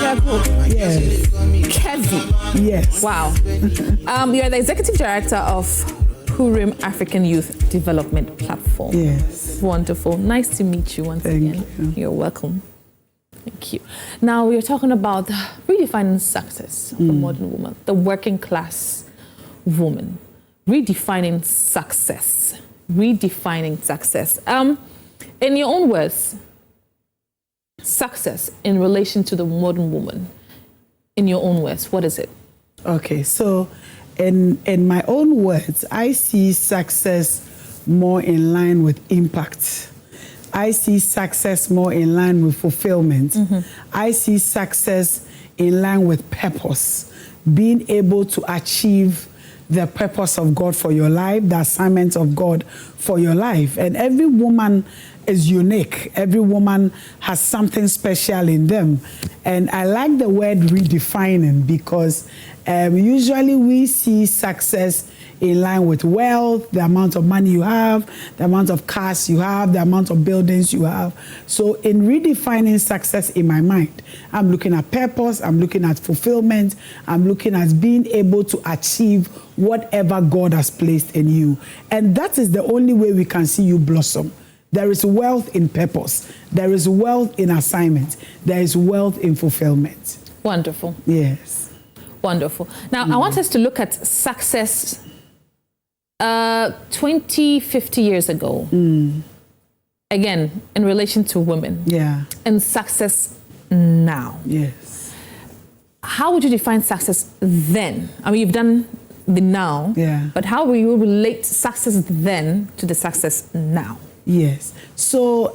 Adzraku-Kevi. Yes. Wow. You're the executive director of Purim African Youth Development Platform. Yes. Wonderful. Nice to meet you once again. You. You're welcome. Thank you. Now we're talking about redefining success of the modern woman, the working class woman. Redefining success. Redefining success. In your own words, success in relation to the modern woman, in your own words, what is it? Okay, so in my own words, I see success more in line with impact. I see success more in line with fulfillment. I see success in line with purpose, being able to achieve the purpose of God for your life, the assignment of God for your life. And every woman is unique. Every woman has something special in them. And I like the word redefining because usually we see success in line with wealth, the amount of money you have, the amount of cars you have, the amount of buildings you have. So in redefining success in my mind, I'm looking at purpose, I'm looking at fulfillment, I'm looking at being able to achieve whatever God has placed in you. And that is the only way we can see you blossom. There is wealth in purpose. There is wealth in assignment. There is wealth in fulfillment. Wonderful. Yes. Wonderful. Now, I want us to look at success 20, 50 years ago. Again, in relation to women. Yeah. And success now. Yes. How would you define success then? I mean, you've done the now. Yeah. But how will you relate success then to the success now? Yes. So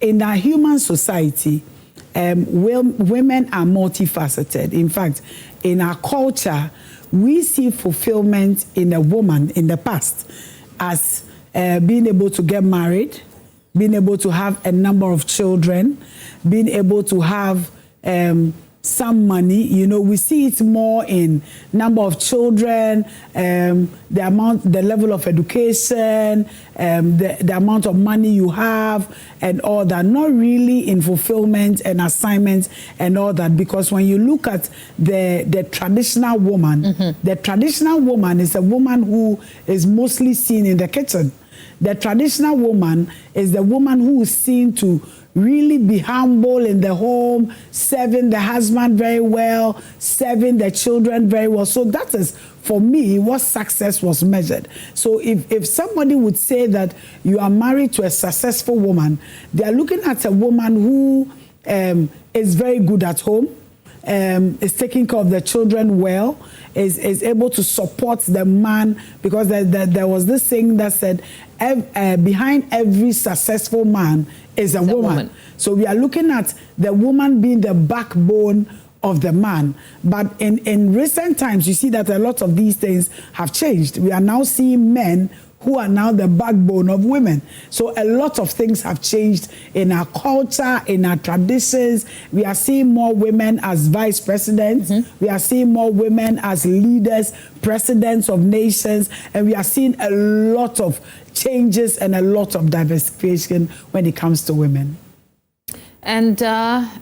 in our human society, women are multifaceted. In fact, in our culture, we see fulfillment in a woman in the past as being able to get married, being able to have a number of children, being able to have some money. You know, we see it more in number of children, the level of education, the amount of money you have and all that, not really in fulfillment and assignments and all that. Because when you look at the traditional woman, the traditional woman is a woman who is mostly seen in the kitchen. The traditional woman is the woman who is seen to really be humble in the home, serving the husband very well, serving the children very well. So that is, for me, what success was measured. So if somebody would say that you are married to a successful woman, they are looking at a woman who is very good at home, is taking care of the children well, is able to support the man, because there was this thing that said, behind every successful man is a woman. So we are looking at the woman being the backbone of the man. But in recent times, you see that a lot of these things have changed. We are now seeing men who are now the backbone of women. So a lot of things have changed in our culture, in our traditions. We are seeing more women as vice presidents. We are seeing more women as leaders, presidents of nations. And we are seeing a lot of changes and a lot of diversification when it comes to women. And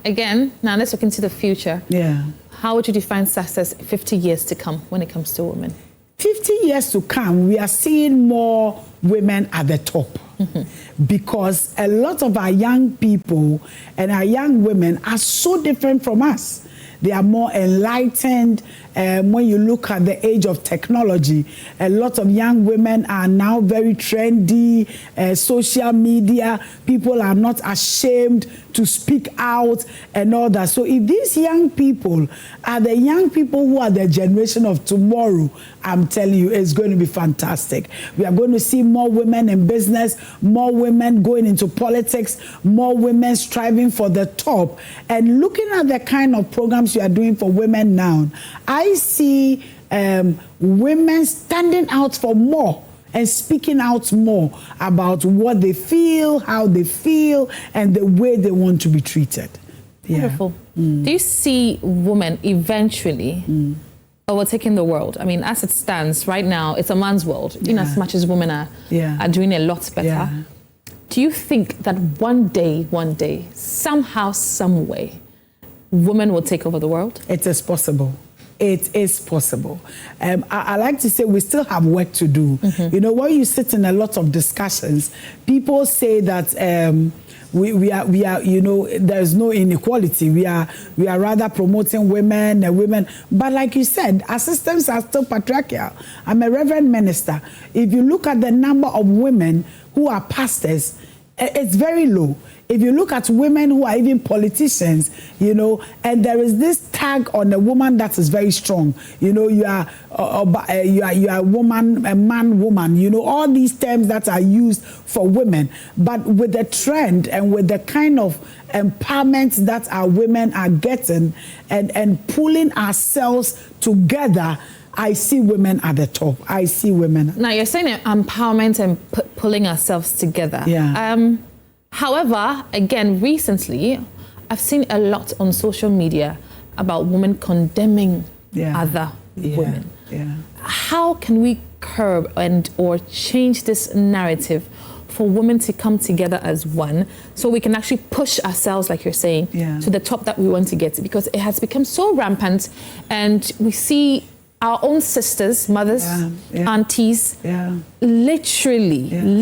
again, now let's look into the future. Yeah. How would you define success 50 years to come when it comes to women? 50 years to come, we are seeing more women at the top. Because a lot of our young people and our young women are so different from us. They are more enlightened. When you look at the age of technology, a lot of young women are now very trendy, social media. People are not ashamed to speak out and all that. So if these young people are the young people who are the generation of tomorrow, I'm telling you, it's going to be fantastic. We are going to see more women in business, more women going into politics, more women striving for the top. And looking at the kind of programs you are doing for women now, I see women standing out for more and speaking out more about what they feel, how they feel, and the way they want to be treated. Wonderful. Do you see women eventually overtaking the world? I mean, as it stands right now, it's a man's world, in as much as women are doing a lot better. Do you think that one day, somehow, some way, women will take over the world? It is possible. It is possible. I like to say we still have work to do. You know, when you sit in a lot of discussions, people say that we are, you know, there's no inequality. We are rather promoting women and women. But like you said, our systems are still patriarchal. I'm a reverend minister. If you look at the number of women who are pastors, it's very low. If you look at women who are even politicians, you know, and there is this tag on a woman that is very strong. You know, you are a woman, a man, woman. You know, all these terms that are used for women. But with the trend and with the kind of empowerment that our women are getting and pulling ourselves together, I see women at the top. I see women. Now, you're saying empowerment and pulling ourselves together. Yeah. However, again, recently, I've seen a lot on social media about women condemning other women. Yeah. How can we curb or change this narrative for women to come together as one so we can actually push ourselves, like you're saying, to the top that we want to get to? Because it has become so rampant, and we see our own sisters, mothers, aunties, literally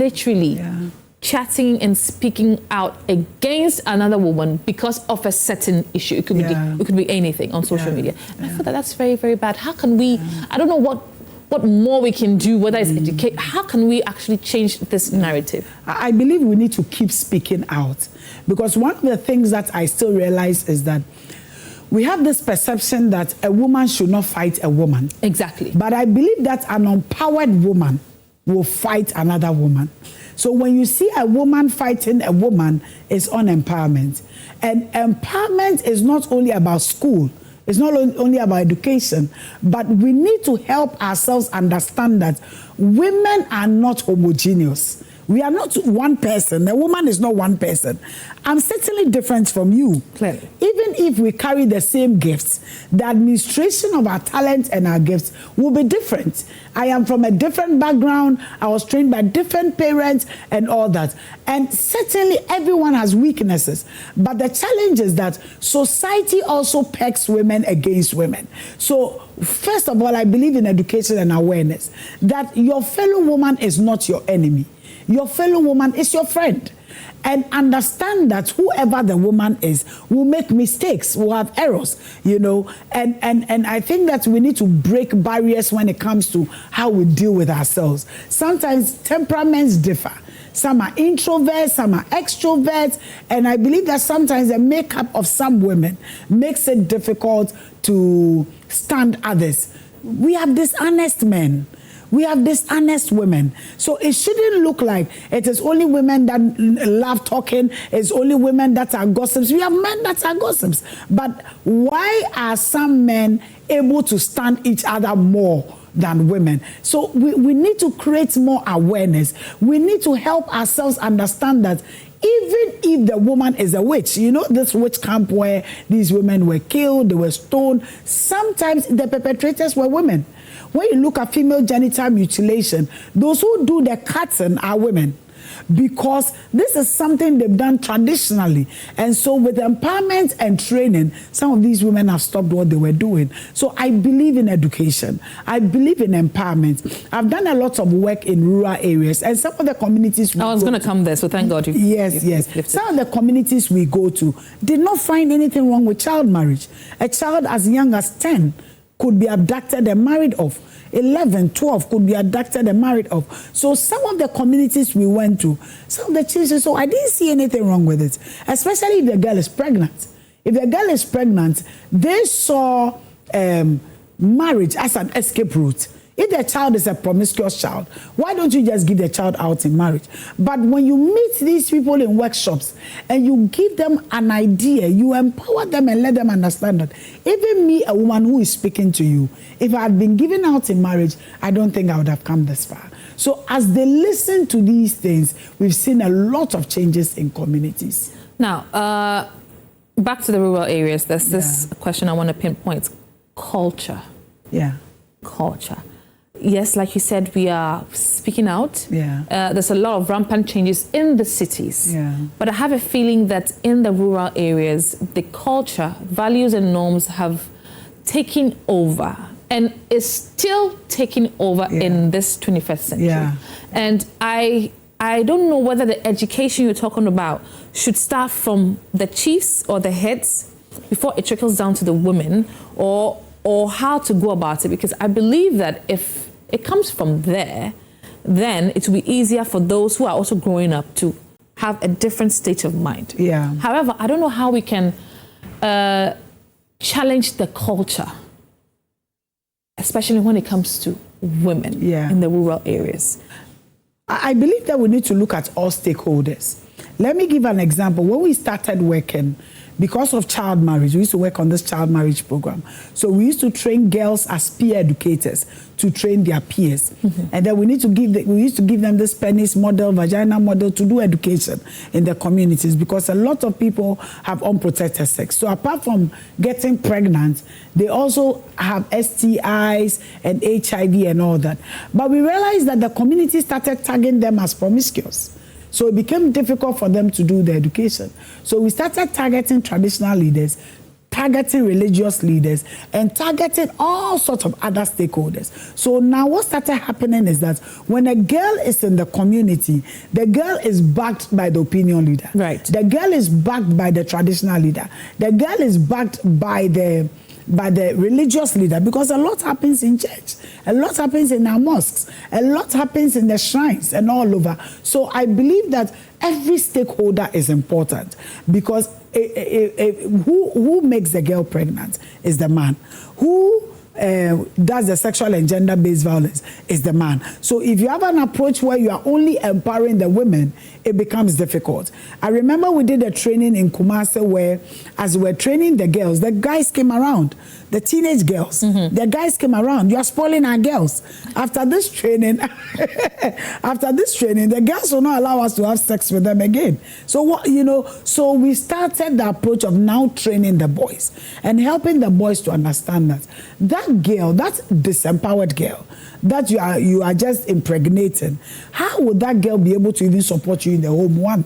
chatting and speaking out against another woman because of a certain issue. It could be anything on social media. And I feel that that's very, very bad. How can we, I don't know what more we can do, whether it's educate, how can we actually change this narrative? I believe we need to keep speaking out, because one of the things that I still realize is that we have this perception that a woman should not fight a woman. Exactly. But I believe that an empowered woman will fight another woman. So when you see a woman fighting a woman, it's unempowerment. And empowerment is not only about school, it's not only about education, but we need to help ourselves understand that women are not homogeneous. We are not one person. A woman is not one person. I'm certainly different from you. Clearly. Even if we carry the same gifts, the administration of our talents and our gifts will be different. I am from a different background. I was trained by different parents and all that. And certainly everyone has weaknesses. But the challenge is that society also pegs women against women. So first of all, I believe in education and awareness that your fellow woman is not your enemy. Your fellow woman is your friend. And understand that whoever the woman is will make mistakes, will have errors, you know. And I think that we need to break barriers when it comes to how we deal with ourselves. Sometimes temperaments differ. Some are introverts, some are extroverts. And I believe that sometimes the makeup of some women makes it difficult to stand others. We have dishonest men. We have dishonest women. So it shouldn't look like it is only women that love talking, it's only women that are gossips. We have men that are gossips. But why are some men able to stand each other more than women? So we need to create more awareness. We need to help ourselves understand that even if the woman is a witch, you know, this witch camp where these women were killed, they were stoned, sometimes the perpetrators were women. When you look at female genital mutilation, those who do the cutting are women, because this is something they've done traditionally. And so with empowerment and training, some of these women have stopped what they were doing. So I believe in education. I believe in empowerment. I've done a lot of work in rural areas, and some of the communities I was going to come there, so thank God you've lifted. Some of the communities we go to did not find anything wrong with child marriage. A child as young as 10 could be abducted and married off. 11, 12 could be abducted and married off. So some of the communities we went to, some of the children, so I didn't see anything wrong with it, especially if the girl is pregnant. If the girl is pregnant, they saw marriage as an escape route. If the child is a promiscuous child, why don't you just give the child out in marriage? But when you meet these people in workshops and you give them an idea, you empower them and let them understand that even me, a woman who is speaking to you, if I had been given out in marriage, I don't think I would have come this far. So as they listen to these things, we've seen a lot of changes in communities. Now, back to the rural areas, there's this question I want to pinpoint. Culture. Yeah. Culture. yes, like you said, we are speaking out. Yeah. There's a lot of rampant changes in the cities. Yeah. But I have a feeling that in the rural areas, the culture, values and norms have taken over and is still taking over in this 21st century. Yeah. And I don't know whether the education you're talking about should start from the chiefs or the heads before it trickles down to the women, or how to go about it, because I believe that if it comes from there, then it will be easier for those who are also growing up to have a different state of mind. Yeah. However, I don't know how we can challenge the culture, especially when it comes to women in the rural areas. I believe that we need to look at all stakeholders. Let me give an example. When we started working, because of child marriage, we used to work on this child marriage program. So we used to train girls as peer educators to train their peers. And then we used to give them this penis model, vagina model to do education in the communities, because a lot of people have unprotected sex. So apart from getting pregnant, they also have STIs and HIV and all that. But we realized that the community started tagging them as promiscuous. So it became difficult for them to do the education. So we started targeting traditional leaders, targeting religious leaders, and targeting all sorts of other stakeholders. So now what started happening is that when a girl is in the community, the girl is backed by the opinion leader. Right. The girl is backed by the traditional leader. The girl is backed by the religious leader, because a lot happens in church, a lot happens in our mosques, a lot happens in the shrines and all over. So I believe that every stakeholder is important, because who makes the girl pregnant is the man. Who does the sexual and gender-based violence is the man. So if you have an approach where you are only empowering the women, it becomes difficult. I remember we did a training in Kumasi where, as we were training the girls, the guys came around, the teenage girls, the guys came around. You are spoiling our girls. After this training, the girls will not allow us to have sex with them again. So what, so we started the approach of now training the boys and helping the boys to understand that girl, that disempowered girl, that you are just impregnating, how would that girl be able to even support you in the home? One.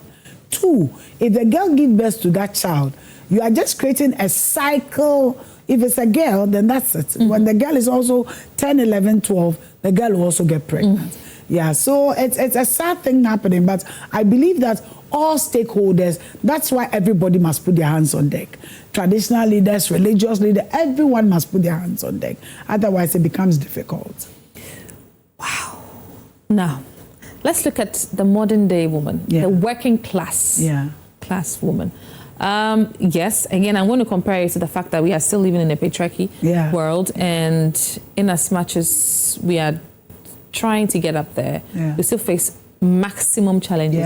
Two, if the girl gives birth to that child, you are just creating a cycle. If it's a girl, then that's it. When the girl is also 10, 11, 12, the girl will also get pregnant. Yeah, so it's a sad thing happening, but I believe that all stakeholders, that's why everybody must put their hands on deck. Traditional leaders, religious leaders, everyone must put their hands on deck. Otherwise, it becomes difficult. Wow. Now, let's look at the modern day woman, the working class woman. Yes, again, I'm going to compare it to the fact that we are still living in a patriarchy world, and in as much as we are trying to get up there, we still face maximum challenges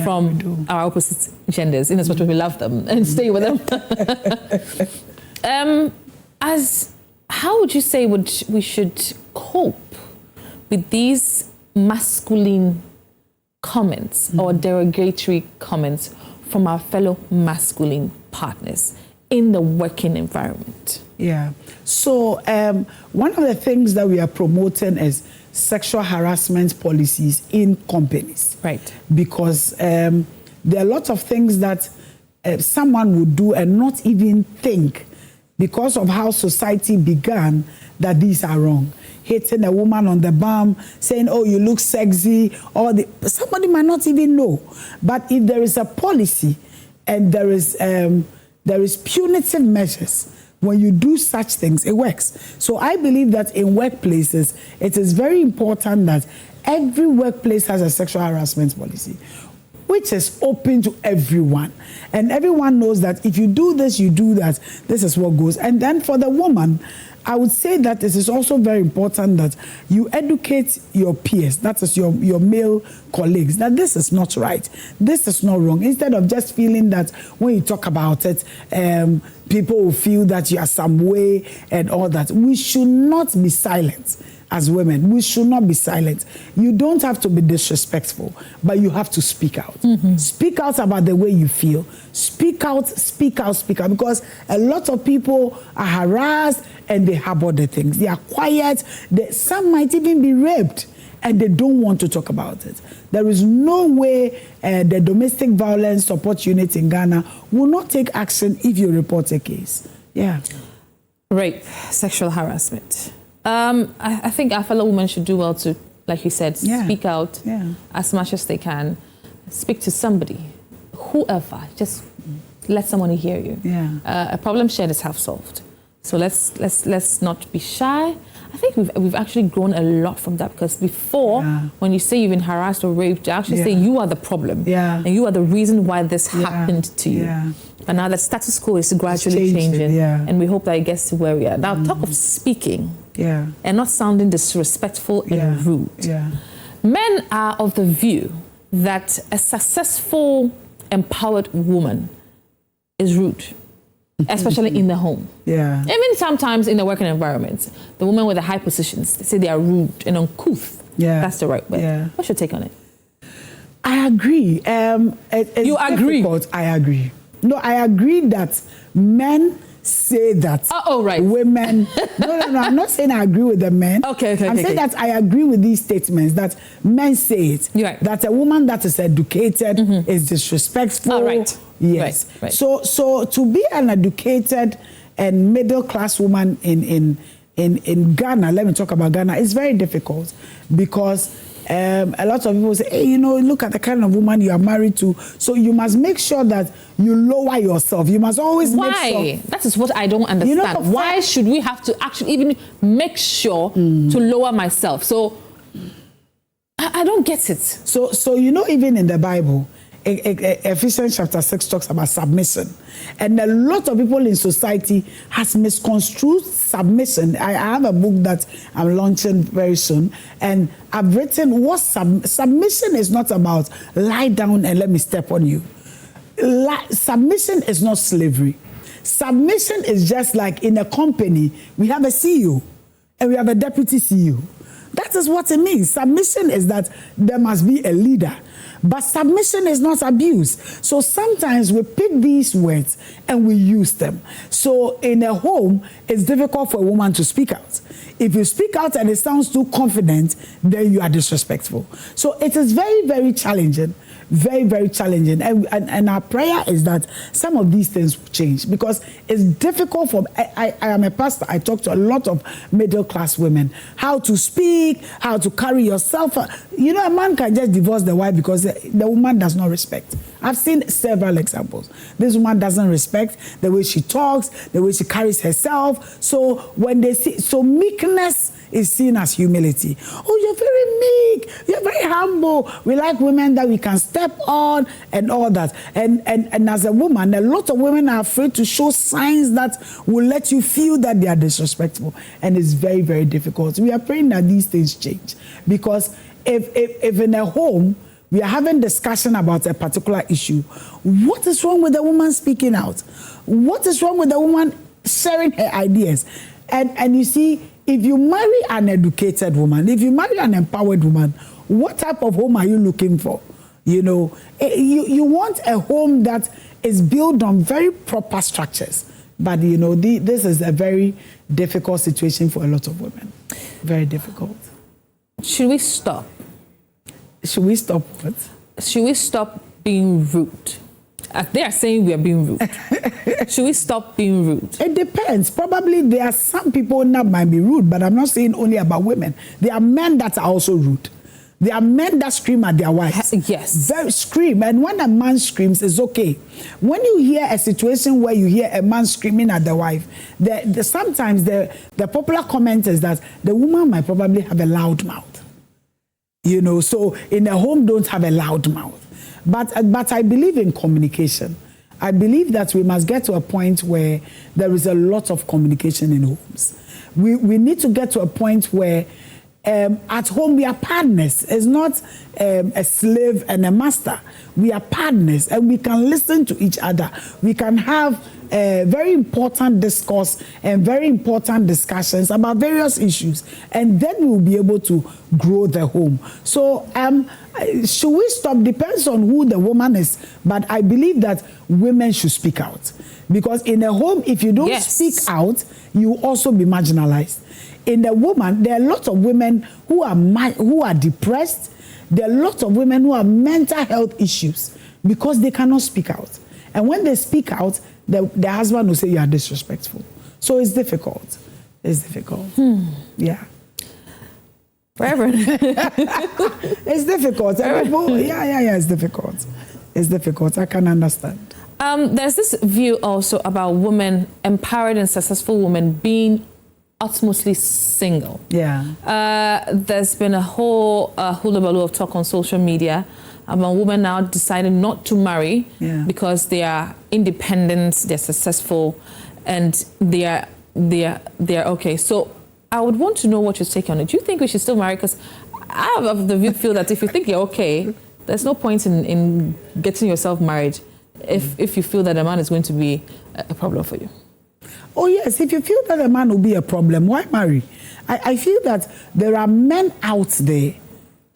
from our opposite genders, in as much as we love them and stay with them. How would you say we should cope with these masculine comments or derogatory comments from our fellow masculine partners in the working environment? Yeah. So one of the things that we are promoting is sexual harassment policies in companies. Right. Because there are lots of things that someone would do and not even think, because of how society began, that these are wrong. Hitting a woman on the bum, saying, oh, you look sexy, somebody might not even know. But if there is a policy and there is punitive measures, when you do such things, it works. So I believe that in workplaces, it is very important that every workplace has a sexual harassment policy, which is open to everyone. And everyone knows that if you do this, you do that, this is what goes. And then for the woman, I would say that it is also very important that you educate your peers, that is your male colleagues, that this is not right, this is not wrong. Instead of just feeling that when you talk about it, people will feel that you are some way and all that. We should not be silent. As women, we should not be silent. You don't have to be disrespectful, but you have to speak out. Speak out about the way you feel. Speak out, speak out, speak out, because a lot of people are harassed and they harbor the things. They are quiet. Some might even be raped, and they don't want to talk about it. There is no way the Domestic Violence Support Unit in Ghana will not take action if you report a case. Yeah. Rape, sexual harassment. I think our fellow women should do well to, like you said, speak out as much as they can. Speak to somebody, whoever. Just let someone hear you. Yeah. A problem shared is half solved. So let's not be shy. I think we've actually grown a lot from that, because before, when you say you've been harassed or raped, they actually say you are the problem, and you are the reason why this happened to you. But now the status quo is gradually changing, and we hope that it gets to where we are. Now, talk of speaking and not sounding disrespectful and rude. Men are of the view that a successful, empowered woman is rude. Especially in the home. Even sometimes in the working environment, the women with the high positions, they say they are rude and uncouth. That's the right word. What's your take on it? I agree. You agree? I agree. No, I agree that men say that women... No, I'm not saying I agree with the men. I'm saying that I agree with these statements, that men say it. That a woman that is educated is disrespectful. Yes. Right. So to be an educated and middle-class woman in Ghana, let me talk about Ghana, it's very difficult, because a lot of people say, hey, you know, look at the kind of woman you are married to. So you must make sure that you lower yourself. You must always make sure. That is what I don't understand. You know, why should we have to actually even make sure to lower myself? So I don't get it. So you know, even in the Bible, Ephesians chapter 6 talks about submission, and a lot of people in society has misconstrued submission. I have a book that I'm launching very soon, and I've written what submission is not about lie down and let me step on you. Submission is not slavery. Submission is just like in a company, we have a CEO and we have a deputy CEO. That is what it means. Submission is that there must be a leader. But submission is not abuse. So sometimes we pick these words and we use them. So in a home, it's difficult for a woman to speak out. If you speak out and it sounds too confident, then you are disrespectful. So it is very, very challenging. Very, very challenging. And our prayer is that some of these things will change, because it's difficult for... I am a pastor. I talk to a lot of middle-class women. How to speak, how to carry yourself. You know, a man can just divorce the wife because the woman does not respect. I've seen several examples. This woman doesn't respect the way she talks, the way she carries herself. So when they see... So meekness is seen as humility. Oh, you're very meek, you're very humble. We like women that we can step on and all that. And as a woman, a lot of women are afraid to show signs that will let you feel that they are disrespectful. And it's very, very difficult. We are praying that these things change. Because if in a home, we are having discussion about a particular issue, what is wrong with the woman speaking out? What is wrong with the woman sharing her ideas? And you see, if you marry an educated woman, if you marry an empowered woman, what type of home are you looking for? You know, you want a home that is built on very proper structures. But, you know, this is a very difficult situation for a lot of women. Very difficult. Should we stop? Should we stop what? Should we stop being rude? They are saying we are being rude. Should we stop being rude? It depends. Probably there are some people that might be rude, but I'm not saying only about women. There are men that are also rude. There are men that scream at their wives. Yes. Very scream. And when a man screams, it's okay. When you hear a situation where you hear a man screaming at the wife, sometimes the popular comment is that the woman might probably have a loud mouth. You know, so in a home, don't have a loud mouth. But I believe in communication. I believe that we must get to a point where there is a lot of communication in homes. We need to get to a point where at home we are partners. It's not a slave and a master. We are partners, and we can listen to each other. We can have very important discourse and very important discussions about various issues, and then we'll be able to grow the home. So should we stop? Depends on who the woman is. But I believe that women should speak out. Because in a home, if you don't speak out, you will also be marginalized. In the woman, there are lots of women who are depressed. There are lots of women who have mental health issues because they cannot speak out. And when they speak out, the husband will say you are disrespectful. So it's difficult. It's difficult. Yeah. Reverend. It's difficult. It's difficult. It's difficult. I can understand. There's this view also about women, empowered and successful women, being utmostly single. Yeah. There's been a whole hullabaloo of talk on social media about women now deciding not to marry because they are independent, they're successful, and they are okay. So I would want to know what your take on it. Do you think we should still marry? Because I have the feel that if you think you're okay, there's no point in getting yourself married if you feel that a man is going to be a problem for you. Oh yes, if you feel that a man will be a problem, why marry? I feel that there are men out there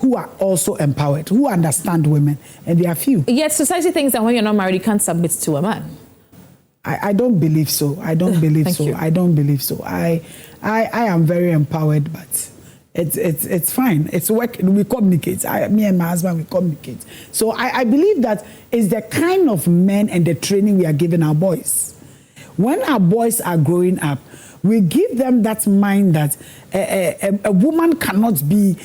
who are also empowered, who understand women, and they are few. Yet society thinks that when you're not married, you can't submit to a man. I don't believe so. I don't believe so. You. I don't believe so. I am very empowered, but it's fine. It's work. We communicate. Me and my husband, we communicate. So I believe that it's the kind of men and the training we are giving our boys. When our boys are growing up, we give them that mind that a woman cannot be,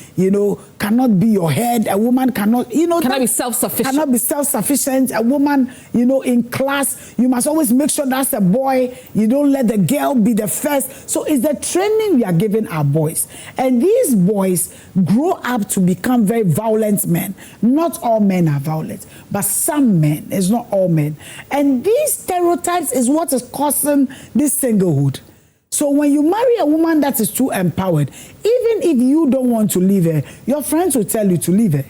cannot be your head. A woman cannot, cannot be self-sufficient. Cannot be self-sufficient. A woman, in class, you must always make sure that's a boy. You don't let the girl be the first. So it's the training we are giving our boys. And these boys grow up to become very violent men. Not all men are violent, but some men. It's not all men. And these stereotypes is what is causing this singlehood. So when you marry a woman that is too empowered, even if you don't want to leave her, your friends will tell you to leave her.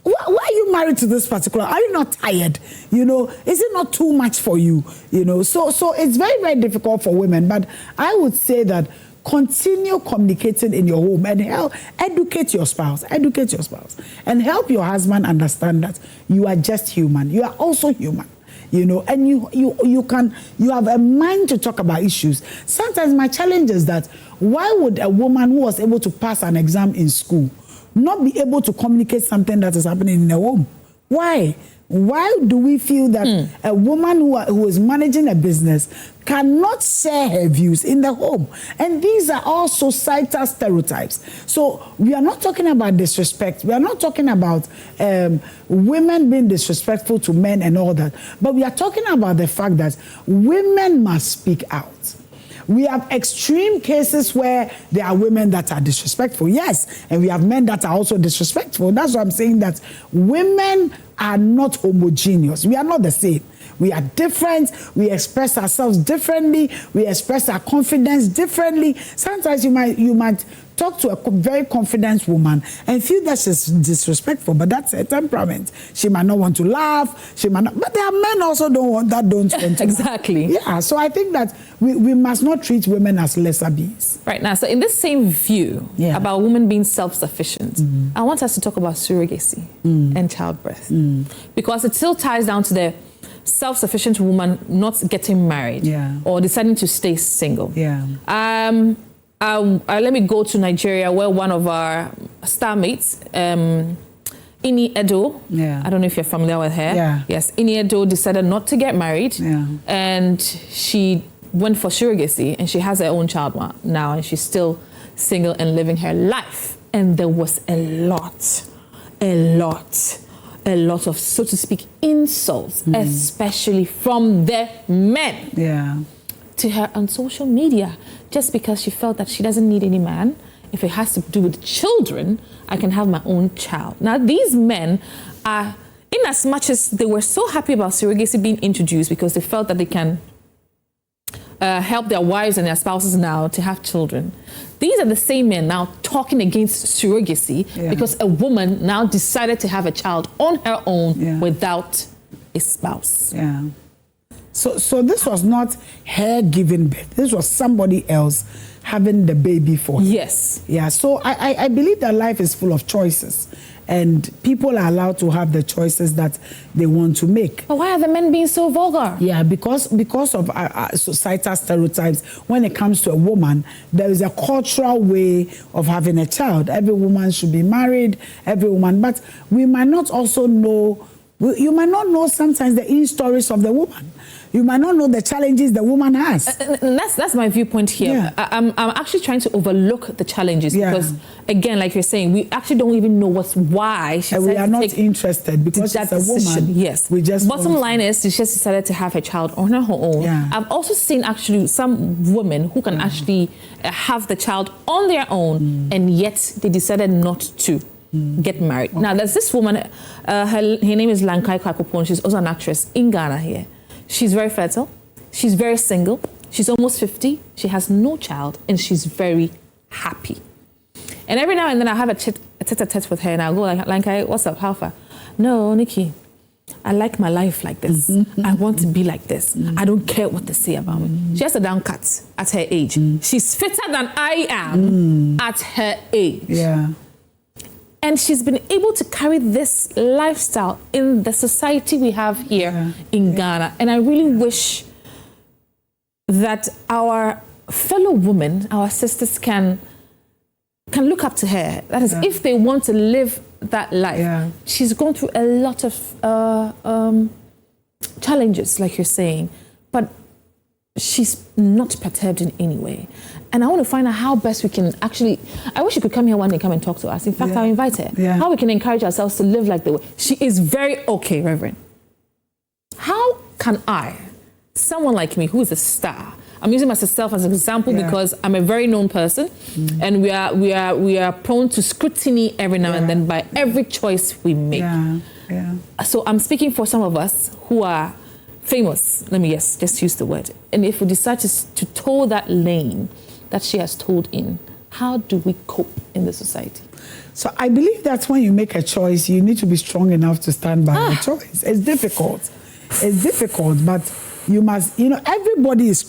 Why are you married to this particular? Are you not tired? Is it not too much for you? So it's very, very difficult for women. But I would say that continue communicating in your home and educate your spouse. Educate your spouse and help your husband understand that you are just human. You are also human. And you have a mind to talk about issues. Sometimes my challenge is that why would a woman who was able to pass an exam in school not be able to communicate something that is happening in her home? Why? Why do we feel that a woman who is managing a business cannot share her views in the home? And these are all societal stereotypes. So we are not talking about disrespect. We are not talking about women being disrespectful to men and all that. But we are talking about the fact that women must speak out. We have extreme cases where there are women that are disrespectful, yes, and we have men that are also disrespectful. That's why I'm saying that women are not homogeneous. We are not the same. We are different. We express ourselves differently. We express our confidence differently. Sometimes you might talk to a very confident woman and feel that she's disrespectful, but that's her temperament. She might not want to laugh. But there are men also don't want to. Exactly. Yeah. So I think that we must not treat women as lesser beings. Right now, so in this same view about women being self-sufficient, I want us to talk about surrogacy and childbirth because it still ties down to the self-sufficient woman not getting married or deciding to stay single. Let me go to Nigeria, where one of our star mates, Ini Edo, I don't know if you're familiar with her. Yes, Ini Edo decided not to get married, and she went for surrogacy, and she has her own child now, and she's still single and living her life. And there was a lot of, so to speak, insults, especially from the men to her on social media, just because she felt that she doesn't need any man. If it has to do with children, I can have my own child. Now, these men are, in as much as they were so happy about surrogacy being introduced because they felt that they can help their wives and their spouses now to have children, these are the same men now talking against surrogacy because a woman now decided to have a child on her own without a spouse. So this was not her giving birth. This was somebody else having the baby for her. Yes. So I believe that life is full of choices. and people are allowed to have the choices that they want to make. But why are the men being so vulgar? Yeah, because of societal stereotypes. When it comes to a woman, there is a cultural way of having a child. Every woman should be married, every woman. But we might not also know, you might not know sometimes the in-stories of the woman. You might not know the challenges the woman has. That's my viewpoint here. Yeah. I'm actually trying to overlook the challenges because, again, like you're saying, we actually don't even know why she we are not interested because it's a woman. Yes. We just bottom line is she just decided to have a child on her own. Yeah. I've also seen actually some women who can actually have the child on their own and yet they decided not to get married. Now, there's this woman, her name is Lankai Kakopon. She's also an actress in Ghana here. She's very fertile. She's very single. She's almost 50. She has no child, and she's very happy. And every now and then I have a tete-a-tete with her, and I'll go like, what's up, how far? No, Nikki, I like my life like this. I want to be like this. I don't care what they say about me. She has a down cut at her age. She's fitter than I am at her age. Yeah. And she's been able to carry this lifestyle in the society we have here in Ghana. And I really wish that our fellow women, our sisters can look up to her. That is, if they want to live that life. Yeah. She's gone through a lot of challenges, like you're saying, but she's not perturbed in any way. And I want to find out how best we can actually, I wish she could come here one day, come and talk to us. In fact, I'll invite her. Yeah. How we can encourage ourselves to live like the way. She is very okay, Reverend. How can I, someone like me who is a star, I'm using myself as an example because I'm a very known person and we are prone to scrutiny every now and then by every choice we make. So I'm speaking for some of us who are famous, let me just use the word. And if we decide to toe that lane that she has told in, how do we cope in the society? So I believe that when you make a choice, you need to be strong enough to stand by your choice. It's difficult. It's difficult, but you must, everybody is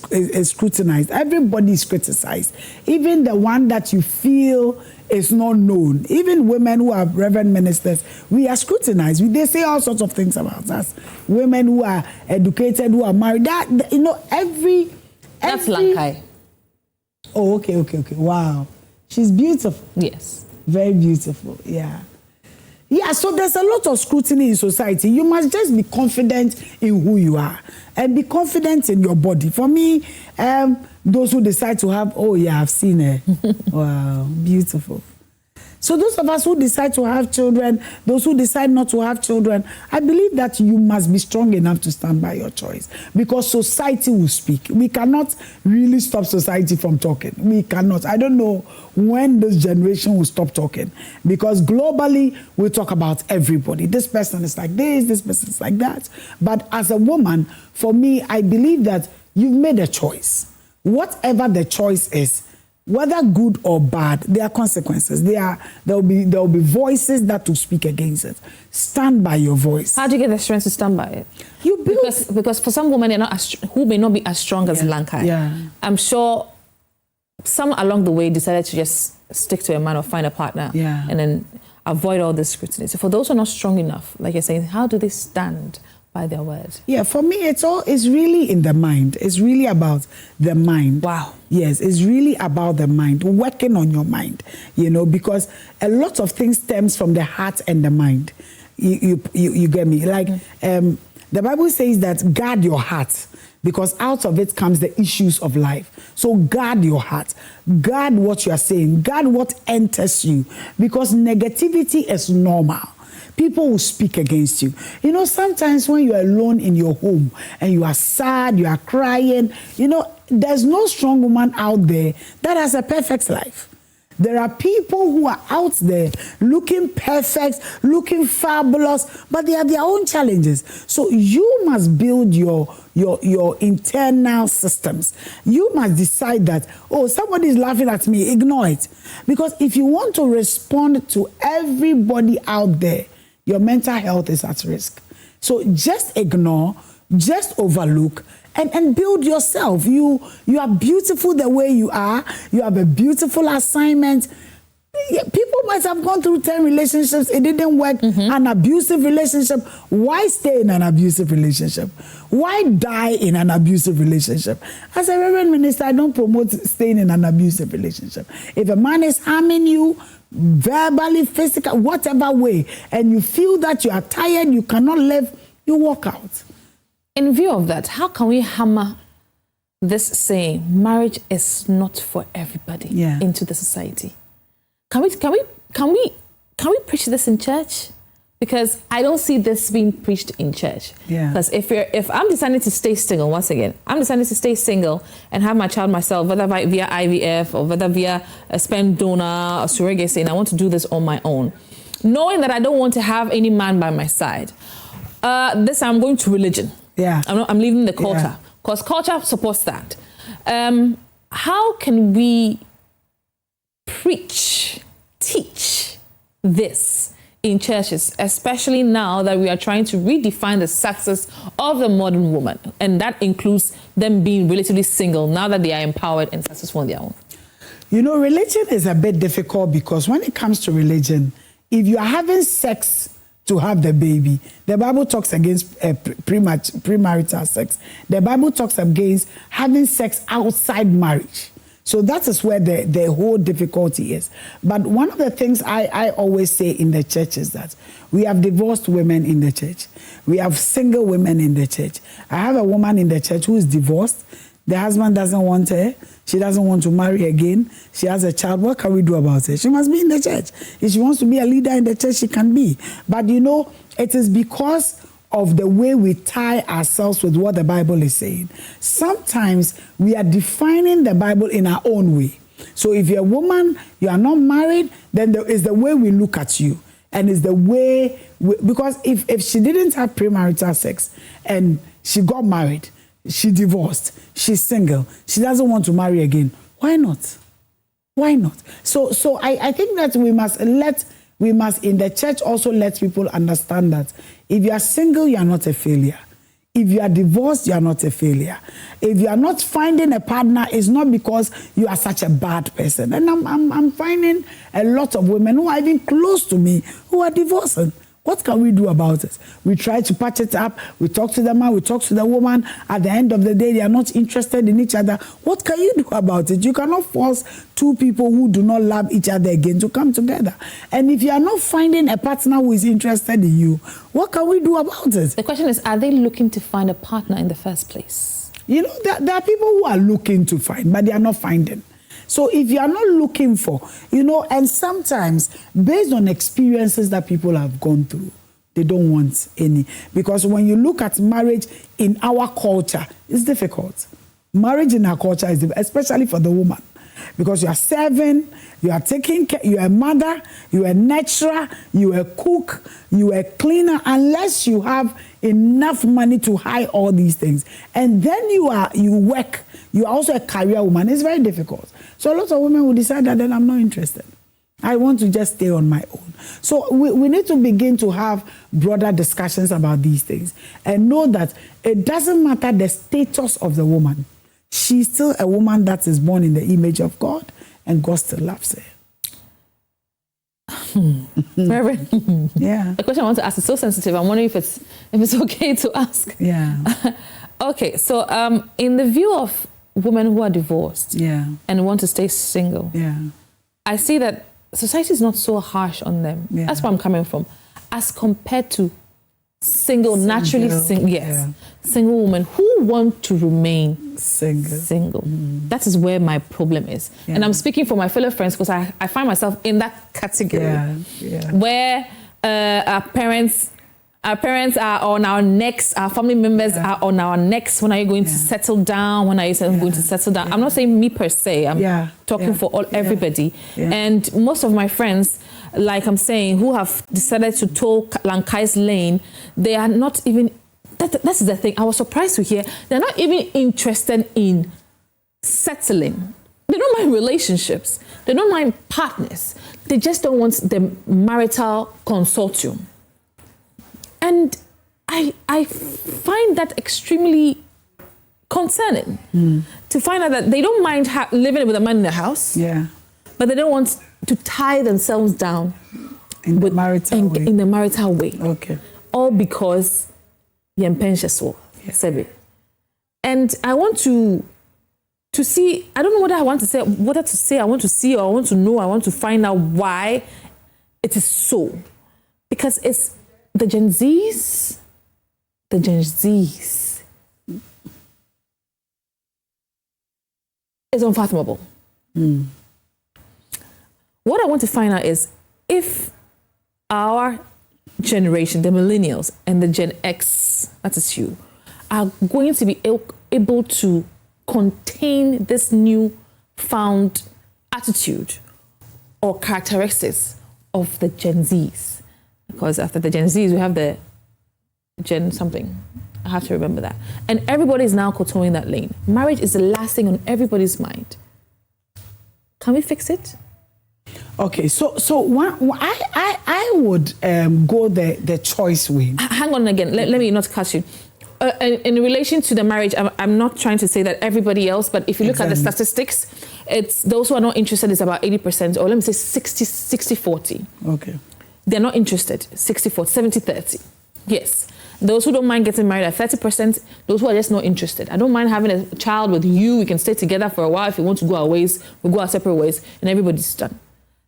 scrutinized. Everybody is criticized. Even the one that you feel is not known. Even women who are reverend ministers, we are scrutinized. They say all sorts of things about us. Women who are educated, who are married, every... That's Lankai. Oh, okay. Wow. She's beautiful. Yes. Very beautiful, yeah. Yeah, so there's a lot of scrutiny in society. You must just be confident in who you are and be confident in your body. For me, those who decide to have, I've seen her. Wow, beautiful. So those of us who decide to have children, those who decide not to have children, I believe that you must be strong enough to stand by your choice because society will speak. We cannot really stop society from talking. We cannot. I don't know when this generation will stop talking because globally we talk about everybody. This person is like this person is like that. But as a woman, for me, I believe that you've made a choice. Whatever the choice is, whether good or bad, there are consequences. There will be voices that will speak against it. Stand by your voice. How do you get the strength to stand by it? You build because for some women who may not be as strong as Lankai. Yeah. I'm sure some along the way decided to just stick to a man or find a partner and then avoid all this scrutiny. So for those who are not strong enough, like you're saying, how do they stand by their words? Yeah, for me, it's really in the mind. It's really about the mind. Wow. Yes, it's really about the mind, working on your mind, because a lot of things stems from the heart and the mind. You get me? Like, the Bible says that guard your heart because out of it comes the issues of life. So guard your heart. Guard what you are saying. Guard what enters you because negativity is normal. People will speak against you. Sometimes when you are alone in your home and you are sad, you are crying, there's no strong woman out there that has a perfect life. There are people who are out there looking perfect, looking fabulous, but they have their own challenges. So you must build your internal systems. You must decide that, somebody is laughing at me, ignore it. Because if you want to respond to everybody out there, your mental health is at risk. So just ignore, just overlook, and build yourself. You are beautiful the way you are. You have a beautiful assignment. People might have gone through 10 relationships, it didn't work, an abusive relationship. Why stay in an abusive relationship? Why die in an abusive relationship? As a reverend minister, I don't promote staying in an abusive relationship. If a man is harming you, verbally, physically, whatever way, and you feel that you are tired, you cannot live, you walk out. In view of that, how can we hammer this saying, marriage is not for everybody, into the society? Can we preach this in church? Because I don't see this being preached in church. Because if I'm deciding to stay single, once again, I'm deciding to stay single and have my child myself, whether via IVF or whether via a sperm donor or surrogacy, and I want to do this on my own, knowing that I don't want to have any man by my side. I'm going to religion. I'm leaving the culture because culture supports that. How can we preach, teach this in churches, especially now that we are trying to redefine the success of the modern woman, and that includes them being relatively single now that they are empowered and successful on their own? You know, religion is a bit difficult because when it comes to religion, if you are having sex to have the baby, the Bible talks against premarital sex. The Bible talks against having sex outside marriage. So that is where the whole difficulty is. But one of the things I always say in the church is that we have divorced women in the church. We have single women in the church. I have a woman in the church who is divorced. The husband doesn't want her. She doesn't want to marry again. She has a child. What can we do about it? She must be in the church. If she wants to be a leader in the church, she can be. But you know, it is because of the way we tie ourselves with what the Bible is saying. Sometimes we are defining the Bible in our own way. So if you're a woman, you are not married, then there is the way we look at you. And it's the way, because if she didn't have premarital sex and she got married, she divorced, she's single, she doesn't want to marry again, why not? Why not? So I think that we must in the church also let people understand that if you are single, you are not a failure. If you are divorced, you are not a failure. If you are not finding a partner, it's not because you are such a bad person. And I'm finding a lot of women who are even close to me who are divorcing. What can we do about it? We try to patch it up. We talk to the man, we talk to the woman. At the end of the day, they are not interested in each other. What can you do about it? You cannot force two people who do not love each other again to come together. And if you are not finding a partner who is interested in you, what can we do about it? The question is, are they looking to find a partner in the first place? You know, there are people who are looking to find, but they are not finding. So if you are not looking for, you know, and sometimes based on experiences that people have gone through, they don't want any. Because when you look at marriage in our culture, it's difficult. Marriage in our culture is difficult, especially for the woman. Because you are serving, you are taking care, you are a mother, you are a nurturer, you are a cook, you are a cleaner, unless you have enough money to hire all these things. And then you work, you are also a career woman. It's very difficult. So a lot of women will decide that then I'm not interested. I want to just stay on my own. So we need to begin to have broader discussions about these things and know that it doesn't matter the status of the woman. She's still a woman that is born in the image of God, and God still loves her. Reverend, yeah. The question I want to ask is so sensitive. I'm wondering if it's okay to ask. Yeah. Okay, so in the view of women who are divorced and want to stay single, I see that society is not so harsh on them. That's where I'm coming from, as compared to naturally single, single women who want to remain single. That is where my problem is. And I'm speaking for my fellow friends because I find myself in that category where our parents are on our necks, our family members are on our necks. When are you going to settle down? When are you going to settle down? I'm not saying me per se, I'm talking for everybody. And most of my friends, like I'm saying, who have decided to toe Lankai's lane, they are not even, that's the thing, I was surprised to hear, they're not even interested in settling. They don't mind relationships. They don't mind partners. They just don't want the marital consortium. And I find that extremely concerning to find out that they don't mind living with a man in the house. but they don't want to tie themselves down in the marital way. In the marital way. Okay. All because and I want to see, I don't know what I want to say, whether to say I want to see or I want to know, I want to find out why it is so. Because it's the Gen Zs. It's unfathomable. What I want to find out is if our generation, the millennials and the Gen X, that is you, are going to be able to contain this new found attitude or characteristics of the Gen Zs. Because after the Gen Zs, we have the Gen something. I have to remember that. And everybody is now kowtowing that lane. Marriage is the last thing on everybody's mind. Can we fix it? Okay, so I would go the choice way. Hang on again. Let me not cut you. In relation to the marriage, I'm not trying to say that everybody else, but if you look at the statistics, it's those who are not interested is about 80%, or let me say 60-40. Okay. They're not interested, 60-40, 70-30. Yes. Those who don't mind getting married are 30%. Those who are just not interested. I don't mind having a child with you. We can stay together for a while. If you want to go our ways, we'll go our separate ways, and everybody's done.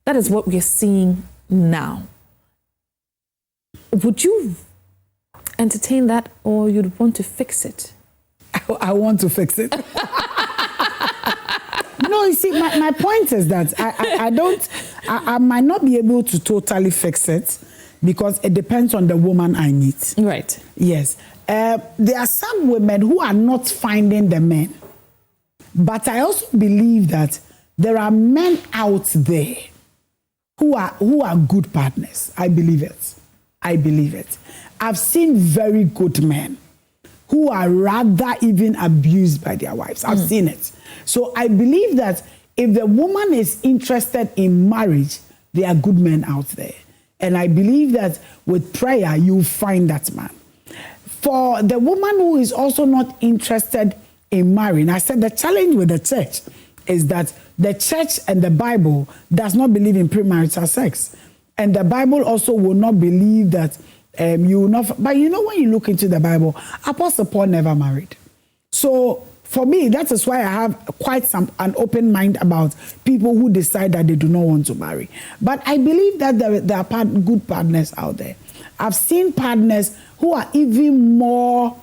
That is what we're seeing now. Would you entertain that, or you'd want to fix it? I want to fix it. No, you see, my point is that I might not be able to totally fix it because it depends on the woman I meet. Right. Yes. There are some women who are not finding the men. But I also believe that there are men out there who are good partners. I believe it. I've seen very good men who are rather even abused by their wives. I've seen it. So I believe that if the woman is interested in marriage, there are good men out there. And I believe that with prayer, you'll find that man. For the woman who is also not interested in marrying, I said the challenge with the church is that the church and the Bible does not believe in premarital sex. And the Bible also will not believe that you will not. But you know, when you look into the Bible, Apostle Paul never married. So for me, that is why I have quite an open mind about people who decide that they do not want to marry. But I believe that there are good partners out there. I've seen partners who are even more,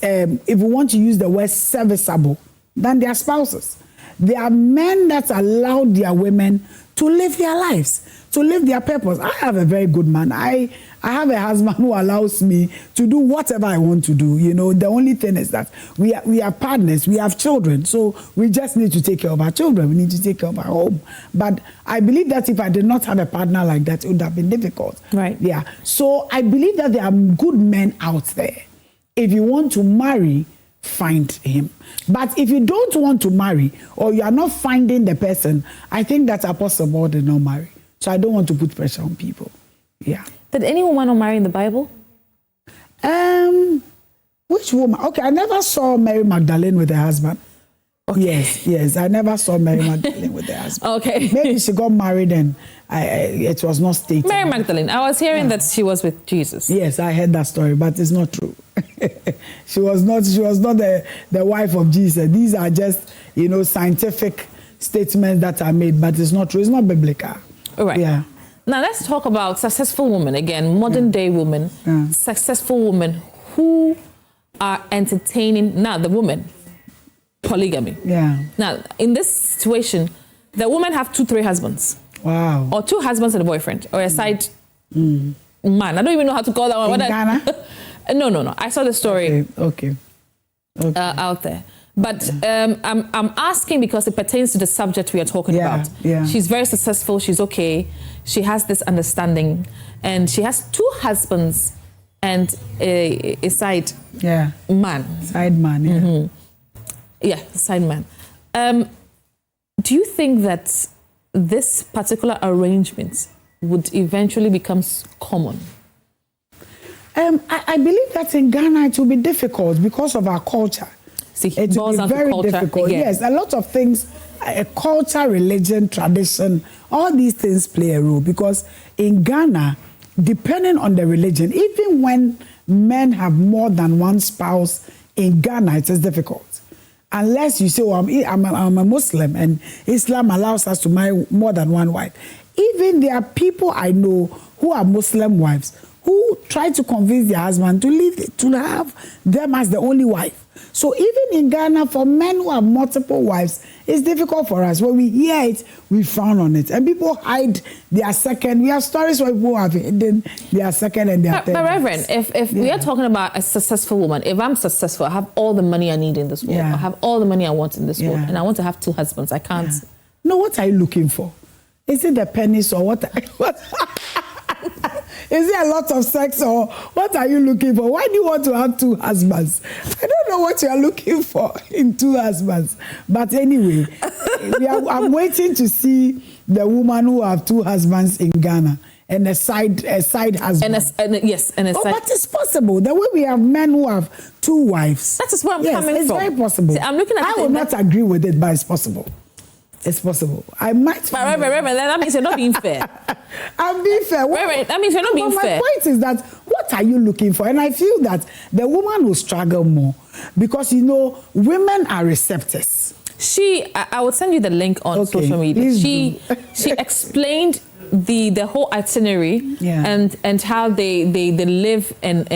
if we want to use the word, serviceable than their spouses. There are men that allow their women to live their lives, to live their purpose. I have a very good man. I have a husband who allows me to do whatever I want to do. You know, the only thing is that we are partners, we have children, so we just need to take care of our children. We need to take care of our home. But I believe that if I did not have a partner like that, it would have been difficult. Right. Yeah. So I believe that there are good men out there. If you want to marry, find him. But if you don't want to marry, or you are not finding the person, I think that's Apostle Paul did not marry. So I don't want to put pressure on people. Yeah. Did any woman not marry in the Bible? Which woman? Okay, I never saw Mary Magdalene with her husband. Okay. Yes, I never saw Mary Magdalene with her husband. Okay. Maybe she got married and it was not stated. Mary Magdalene, I was hearing that she was with Jesus. Yes, I heard that story, but it's not true. She was not the wife of Jesus. These are just, scientific statements that are made, but it's not true. It's not biblical. All right. Yeah. Now let's talk about successful women again, modern day women, successful women who are entertaining, now the woman, polygamy. Yeah. Now, in this situation, the women have 2-3 husbands. Wow. Or 2 husbands and a boyfriend, or a side man. I don't even know how to call that one. In Ghana? No. I saw the story Okay. out there. But I'm asking because it pertains to the subject we are talking about. Yeah. She's very successful. She's okay. She has this understanding. And she has 2 husbands and a side man. Side man, yeah. Mm-hmm. Yeah, side man. Do you think that this particular arrangement would eventually become common? I believe that in Ghana it will be difficult because of our culture. See, it will be very difficult. Yes, a lot of things culture, religion, tradition, all these things play a role, because in Ghana, depending on the religion, even when men have more than one spouse in Ghana, it is difficult. Unless you say, well, I'm a Muslim and Islam allows us to marry more than one wife. Even there are people I know who are Muslim wives who try to convince their husband to have them as the only wife. So even in Ghana, for men who have multiple wives, it's difficult for us. When we hear it, we frown on it. And people hide their second. We have stories where people have hidden their second and their third. But Reverend, if we are talking about a successful woman, if I'm successful, I have all the money I need in this world. I have all the money I want in this world. And I want to have 2 husbands. I can't. No, what are you looking for? Is it the pennies or what? Is it a lot of sex or what are you looking for? Why do you want to have 2 husbands? I don't know what you are looking for in 2 husbands. But anyway, I'm waiting to see the woman who have 2 husbands in Ghana and a side husband. But it's possible. The way we have men who have 2 wives. That is where I'm coming from. It's very possible. See, I'm looking at I will not agree with it, but it's possible. It's possible. I might. But Reverend, that means you're not being fair. I'm being fair. Reverend, that means you're not being fair. My point is that what are you looking for? And I feel that the woman will struggle more because, women are receptors. I will send you the link on social media. She explained the whole itinerary and how they live and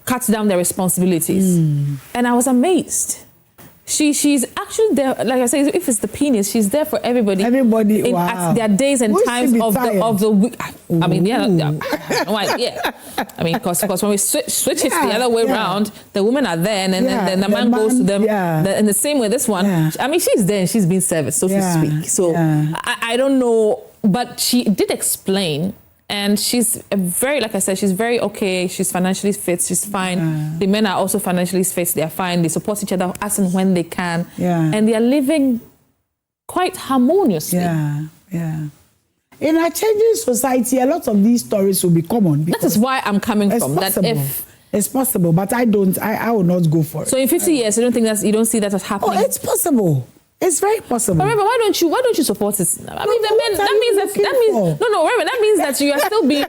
cut down their responsibilities. And I was amazed. She's actually there, like I said, if it's the penis, she's there for everybody. At their days and times of the week. I mean, I mean, because when we switch it the other way around, the women are there, and then the man goes to them. In the same way, this one, I mean, she's there and she's being serviced, so to speak. So I don't know, but she did explain. And she's very, like I said, she's very okay. She's financially fit. She's fine. The men are also financially fit. They're fine. They support each other as and when they can. And they are living quite harmoniously. In a changing society, a lot of these stories will be common. That is why I'm coming from. Possible. That it's possible, but I will not go for it. So in 50 years, you don't see that as happening? Oh, it's possible. It's very possible. But Reverend, why don't you support it? I mean, Reverend, that means that you are still being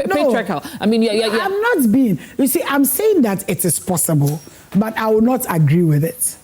patriarchal. I mean, I'm not being. You see, I'm saying that it is possible, but I will not agree with it.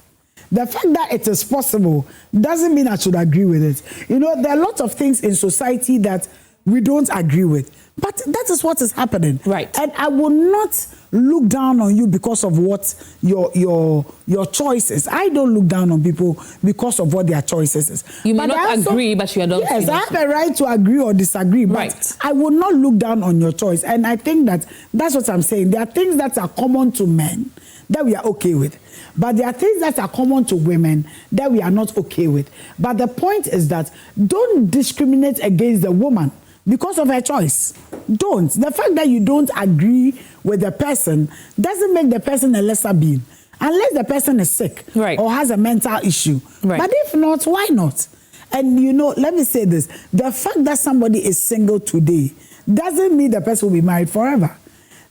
The fact that it is possible doesn't mean I should agree with it. There are lots of things in society that we don't agree with. But that is what is happening. Right. And I will not look down on you because of what your choices. I don't look down on people because of what their choices is. You may not agree, but you don't. Yes, I have a right to agree or disagree. But I will not look down on your choice. And I think that's what I'm saying. There are things that are common to men that we are okay with. But there are things that are common to women that we are not okay with. But the point is that don't discriminate against the woman because of her choice. Don't. The fact that you don't agree with the person doesn't make the person a lesser being. Unless the person is sick or has a mental issue. But if not, why not? And let me say this. The fact that somebody is single today doesn't mean the person will be married forever.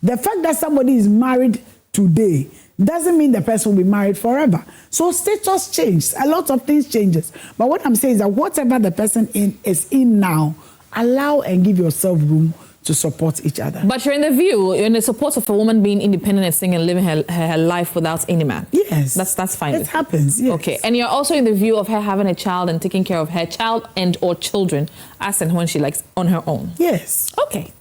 The fact that somebody is married today doesn't mean the person will be married forever. So status changes. A lot of things changes. But what I'm saying is that whatever the person is in now, allow and give yourself room to support each other. But you're in the support of a woman being independent and single and living her life without any man. Yes. That's fine. It happens, yes. Okay. And you're also in the view of her having a child and taking care of her child and or children as and when she likes on her own. Yes. Okay.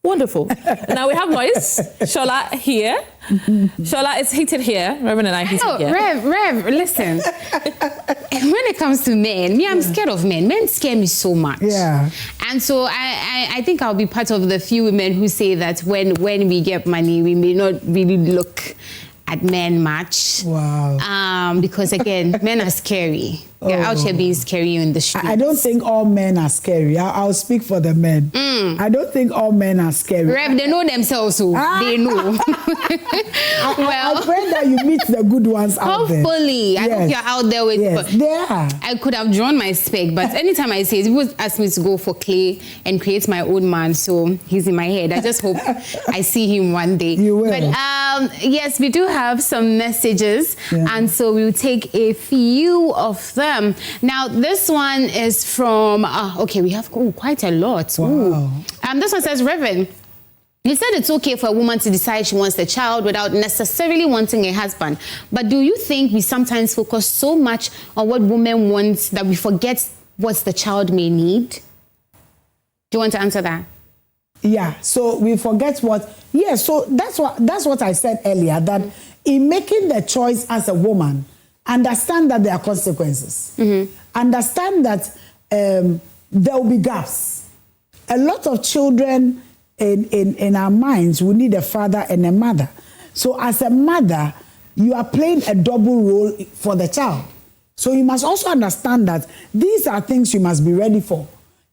Wonderful. Now we have boys. Shola here. Shola is heated here. Reverend and I heated here. Rev, listen. When it comes to men, I'm scared of men. Men scare me so much. Yeah. And so I think I'll be part of the few women who say that when we get money, we may not really look at men much. Wow. Because again, men are scary. They're out here being scary in the streets. I don't think all men are scary. I'll speak for the men. I don't think all men are scary. Rev, they know themselves, so they know. I pray that you meet the good ones out there. Hopefully. I hope you're out there with... Yes, they are. I could have drawn my spec, but anytime I say it, people ask me to go for clay and create my own man, so he's in my head. I just hope I see him one day. You will. But yes, we do have some messages, and so we'll take a few of them. Now, this one is from, okay, we have quite a lot. Wow. This one says, Reverend, you said it's okay for a woman to decide she wants a child without necessarily wanting a husband. But do you think we sometimes focus so much on what women want that we forget what the child may need? Do you want to answer that? Yeah, so we forget what... Yeah, so that's what I said earlier, that in making the choice as a woman, understand that there are consequences. Understand that there will be gaps. A lot of children in our minds will need a father and a mother. So as a mother, you are playing a double role for the child. So you must also understand that these are things you must be ready for.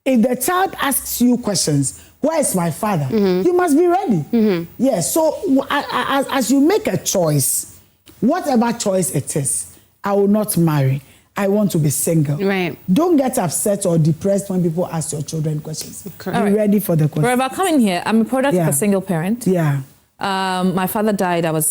If the child asks you questions, where is my father? You must be ready. Yes, so as you make a choice, whatever choice it is, I will not marry. I want to be single. Right. Don't get upset or depressed when people ask your children questions. Be ready for the question. Rev, I'll come in here. I'm a product of a single parent. Yeah. My father died. The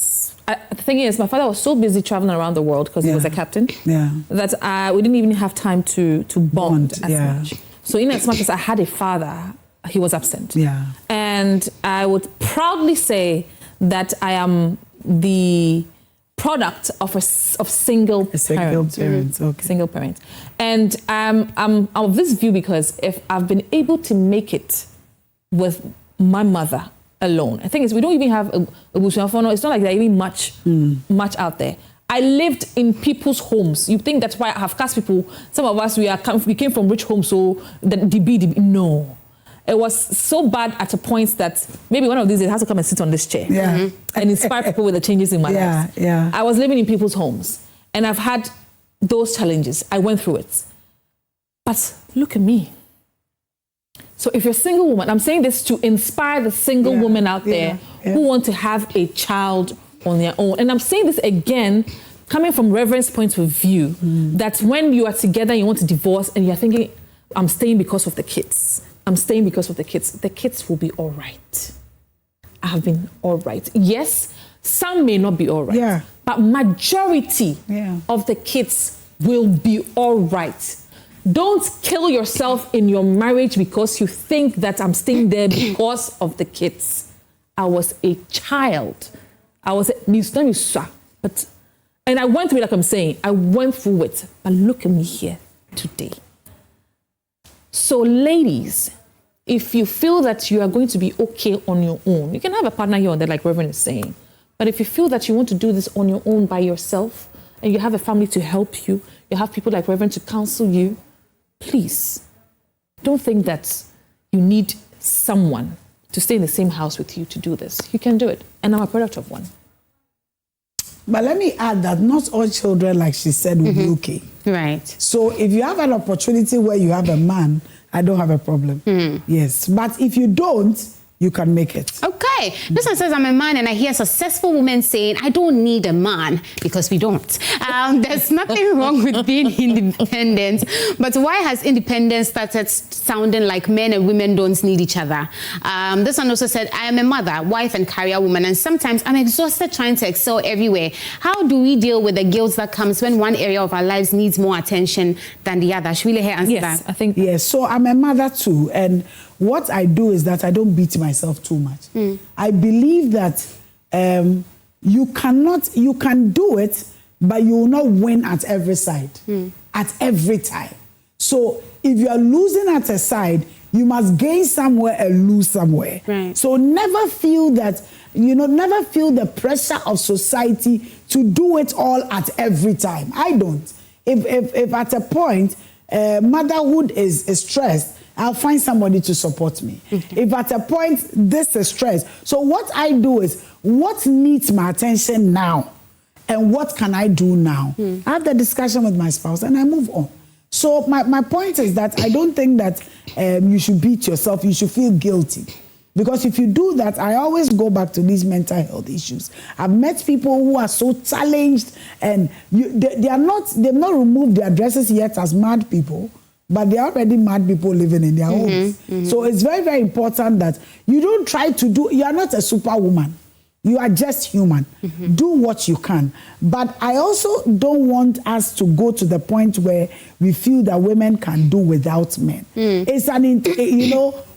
thing is, my father was so busy traveling around the world because he was a captain. Yeah. That we didn't even have time to bond as much. So in as much as I had a father, he was absent. Yeah. And I would proudly say that I am the product of single parents. Okay. Single parents. And I'm of this view because if I've been able to make it with my mother alone, I think we don't even have a busuafono. It's not like there even much out there. I lived in people's homes. You think that's why I have cast people. Some of us we came from rich homes, so the DB. No. It was so bad at a point that maybe one of these days I have to come and sit on this chair and inspire people with the changes in my life. Yeah. I was living in people's homes and I've had those challenges. I went through it. But look at me. So if you're a single woman, I'm saying this to inspire the single women out there who want to have a child on their own. And I'm saying this again, coming from Reverend's point of view, that when you are together, you want to divorce and you're thinking, I'm staying because of the kids. I'm staying because of the kids. The kids will be all right. I have been all right. Yes, some may not be all right. But majority of the kids will be all right. Don't kill yourself in your marriage because you think that I'm staying there because of the kids. I was a child. And I went through it, like I'm saying, I went through it. But look at me here today. So ladies, if you feel that you are going to be okay on your own, you can have a partner here or there, like Reverend is saying. But if you feel that you want to do this on your own by yourself, and you have a family to help you, you have people like Reverend to counsel you, please don't think that you need someone to stay in the same house with you to do this. You can do it. And I'm a product of one. But let me add that not all children, like she said, will be okay. Right. So if you have an opportunity where you have a man, I don't have a problem. Yes. But if you don't, you can make it. Okay. This one says, I'm a man and I hear successful women saying, I don't need a man, because we don't. There's nothing wrong with being independent, but why has independence started sounding like men and women don't need each other? This one also said, I am a mother, wife and career woman, and sometimes I'm exhausted trying to excel everywhere. How do we deal with the guilt that comes when one area of our lives needs more attention than the other? Should we let her answer that? I think. Yes, so I'm a mother too, and what I do is that I don't beat myself too much. I believe that you can do it, but you will not win at every side, at every time. So if you are losing at a side, you must gain somewhere and lose somewhere. Right. So never feel that, never feel the pressure of society to do it all at every time. I don't. If at a point, motherhood is stressed, I'll find somebody to support me. If at a point this is stress, so what I do is what needs my attention now, and what can I do now? I have the discussion with my spouse and I move on. So my point is that I don't think that you should beat yourself. You should feel guilty. Because if you do that, I always go back to these mental health issues. I've met people who are so challenged and they've not removed their dresses yet as mad people, but they're already mad people living in their homes. So it's very, very important that you don't try to do, you are not a superwoman. You are just human. Do what you can. But I also don't want us to go to the point where we feel that women can do without men. It's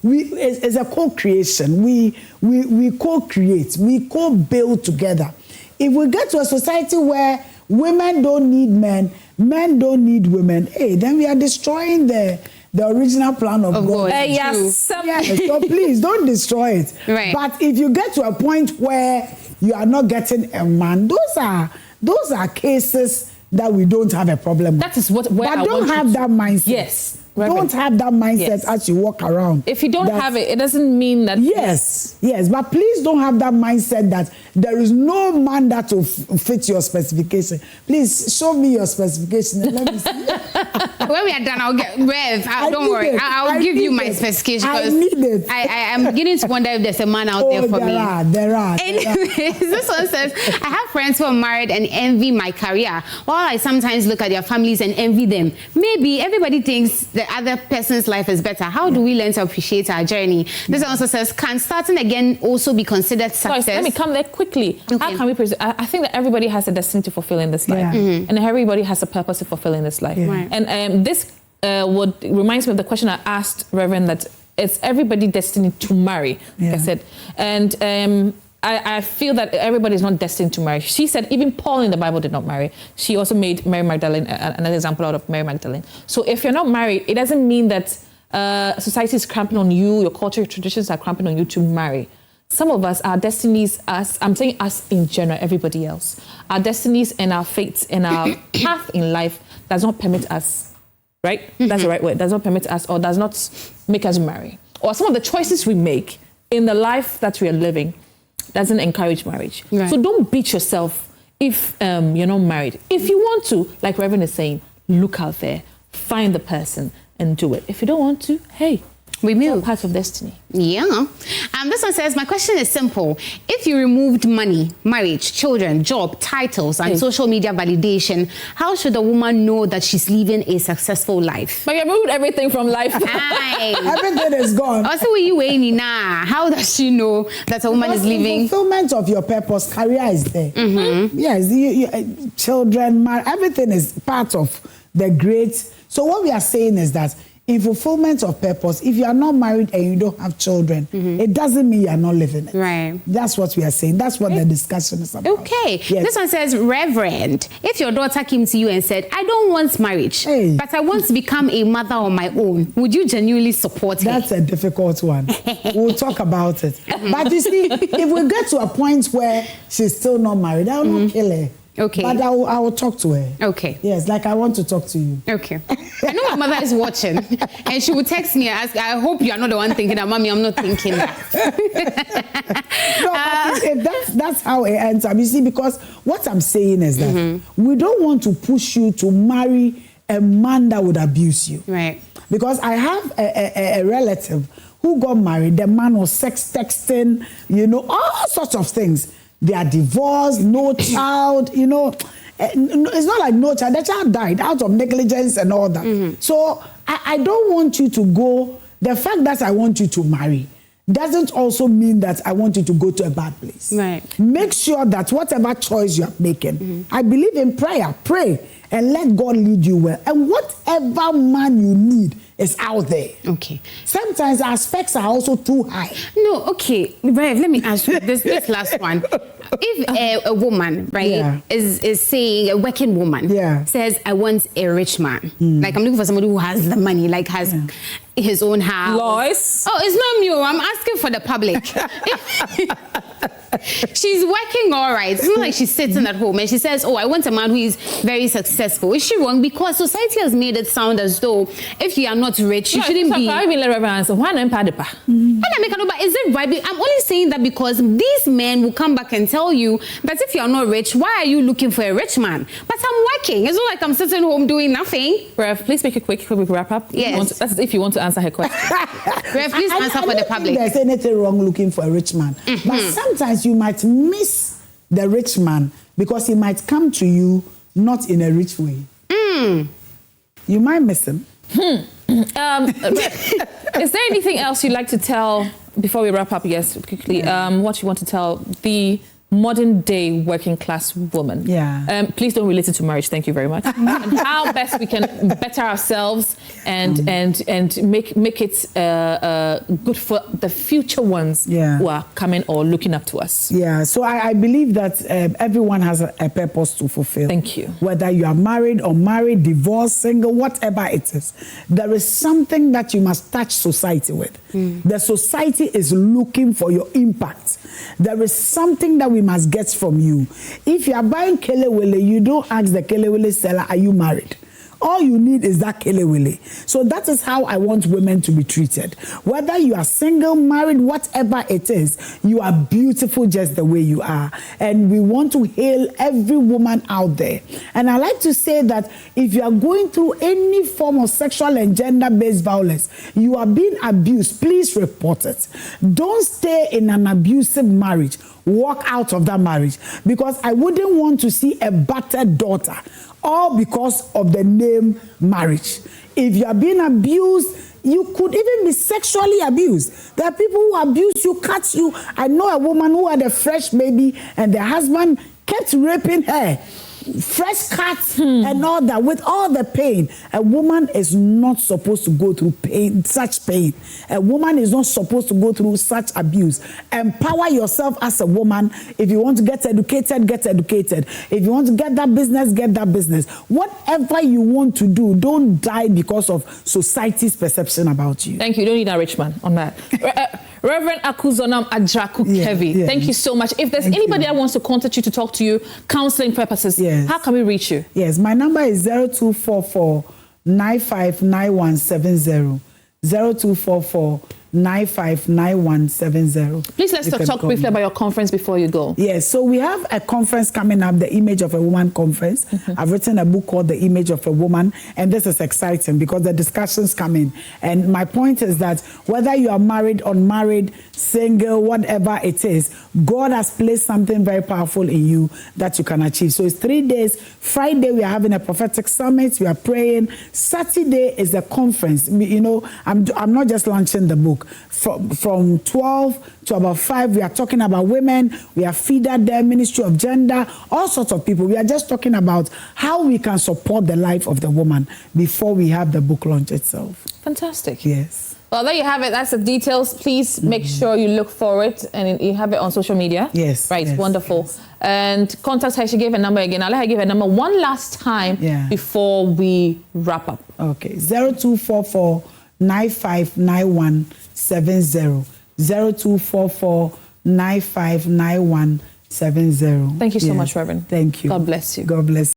it's a co-creation. We co-create. We co-build together. If we get to a society where women don't need men, men don't need women, then we are destroying the original plan of God. Yes. So please don't destroy it. Right. But if you get to a point where you are not getting a man, those are cases that we don't have a problem with. That is where I don't want have that mindset. Yes. Don't have that mindset as you walk around. If you don't have it, it doesn't mean that... Yes, but please don't have that mindset that there is no man that will fit your specification. Please show me your specification and let me see. When we are done, I'll get Rev. Don't worry. I'll give you my specification. I need it. I'm beginning to wonder if there's a man out there for me. There are. Anyways, this one says, I have friends who are married and envy my career, while I sometimes look at their families and envy them. Maybe everybody thinks the other person's life is better. How do we learn to appreciate our journey? This also says, can starting again also be considered success? Let me come there quickly. Okay. How can we I think that everybody has a destiny to fulfill in this life. And everybody has a purpose to fulfill in this life. Right. And this reminds me of the question I asked Reverend, that it's everybody's destiny to marry, like I said. And I feel that everybody is not destined to marry. She said even Paul in the Bible did not marry. She also made Mary Magdalene an example out of Mary Magdalene. So if you're not married, it doesn't mean that society is cramping on you, your culture, your traditions are cramping on you to marry. Some of us, our destinies, I'm saying us in general, everybody else, our destinies and our fates and our path in life does not permit us, right? That's the right word. Does not permit us or does not make us marry. Or some of the choices we make in the life that we are living doesn't encourage marriage. Right. So don't beat yourself if you're not married. If you want to, like Reverend is saying, look out there, find the person and do it. If you don't want to, hey, we move. Part of destiny. Yeah. This one says, my question is simple. If you removed money, marriage, children, job, titles, and social media validation, how should a woman know that she's living a successful life? But you removed everything from life. Everything is gone. Also, how does she know that a woman is living? The fulfillment of your purpose, career is there. Yes, children, everything is part of the great. So what we are saying is that in fulfillment of purpose, if you are not married and you don't have children, it doesn't mean you are not living it. Right. That's what we are saying. That's what the discussion is about. Okay. Yes. This one says, Reverend, if your daughter came to you and said, I don't want marriage, but I want to become a mother on my own, would you genuinely support her? That's a difficult one. We'll talk about it. But you see, if we get to a point where she's still not married, I will not kill her. Okay. But I will talk to her. Okay. Yes, like I want to talk to you. Okay. I know my mother is watching, and she would text me and ask, I hope you are not the one thinking that, Mommy, I'm not thinking that. No, that's how it ends up. You see, because what I'm saying is that we don't want to push you to marry a man that would abuse you. Right. Because I have a relative who got married. The man was sex texting, all sorts of things. They are divorced, no child, it's not like no child. The child died out of negligence and all that. So I don't want you to go, the fact that I want you to marry doesn't also mean that I want you to go to a bad place. Right. Make sure that whatever choice you are making, I believe in prayer, pray and let God lead you well. And whatever man you need is out there. Okay. Sometimes our specs are also too high. No, okay. Rev, let me ask you this last one. If a woman, right, is saying, a working woman, says, I want a rich man. Like, I'm looking for somebody who has the money, like has his own house. Lois? Oh, it's not me. I'm asking for the public. She's working all right. It's not like she's sitting at home and she says, oh, I want a man who is very successful. Is she wrong? Because society has made it sound as though if you are not rich, you shouldn't be. But is it right? I'm only saying that because these men will come back and tell you that if you are not rich, why are you looking for a rich man? But I'm working. It's not like I'm sitting home doing nothing. Rev, please make it quick before we wrap up. Yes. That's if you want to answer her question. Rev, please answer for the public. There's anything wrong looking for a rich man. But sometimes you might miss the rich man because he might come to you not in a rich way. You might miss him. Is there anything else you'd like to tell before we wrap up? Yes, quickly. What you want to tell the modern day working class woman? Please don't relate it to marriage. Thank you very much. And how best we can better ourselves and make it good for the future ones who are coming or looking up to us. So I believe that everyone has a purpose to fulfill. Thank you. Whether you are married or married, divorced, single, whatever it is, there is something that you must touch society with. The society is looking for your impact. There is something that we must get from you. If you are buying kelewele, you don't ask the kelewele seller, are you married? All you need is that kelewele. So that is how I want women to be treated. Whether you are single, married, whatever it is, you are beautiful just the way you are. And we want to hail every woman out there. And I like to say that if you are going through any form of sexual and gender-based violence, you are being abused, please report it. Don't stay in an abusive marriage. Walk out of that marriage. Because I wouldn't want to see a battered daughter, all because of the name marriage. If you are being abused, you could even be sexually abused. There are people who abuse you, cut you. I know a woman who had a fresh baby and the husband kept raping her. Fresh cuts and all that, with all the pain. A woman is not supposed to go through pain, such pain. A woman is not supposed to go through such abuse. Empower yourself as a woman. If you want to get educated, get educated. If you want to get that business, get that business. Whatever you want to do, don't die because of society's perception about you. Thank you. You don't need a rich man on that. Rev Adzraku-Kevi, thank you so much. If there's anybody that wants to contact you to talk to you, counseling purposes, how can we reach you? Yes, my number is 0244-959170. 0244-959170. Please let's talk briefly about your conference before you go. Yes, so we have a conference coming up, the Image of a Woman conference. I've written a book called The Image of a Woman, and this is exciting because the discussions come in. And my point is that whether you are married, unmarried, single, whatever it is, God has placed something very powerful in you that you can achieve. So it's 3 days. Friday, we are having a prophetic summit. We are praying. Saturday is the conference. You know, I'm not just launching the book. From 12 to about 5, we are talking about women. We are feeder there, Ministry of Gender, all sorts of people. We are just talking about how we can support the life of the woman before we have the book launch itself. Fantastic. Yes. Well, there you have it. That's the details. Please make sure you look for it and you have it on social media. Yes. Right. Yes, wonderful. Yes. And contact her. She gave a number again. I'll let her give a number one last time before we wrap up. Okay. 0244-959170. 0244-959170. Thank you so much, Reverend. Thank you. God bless you. God bless you.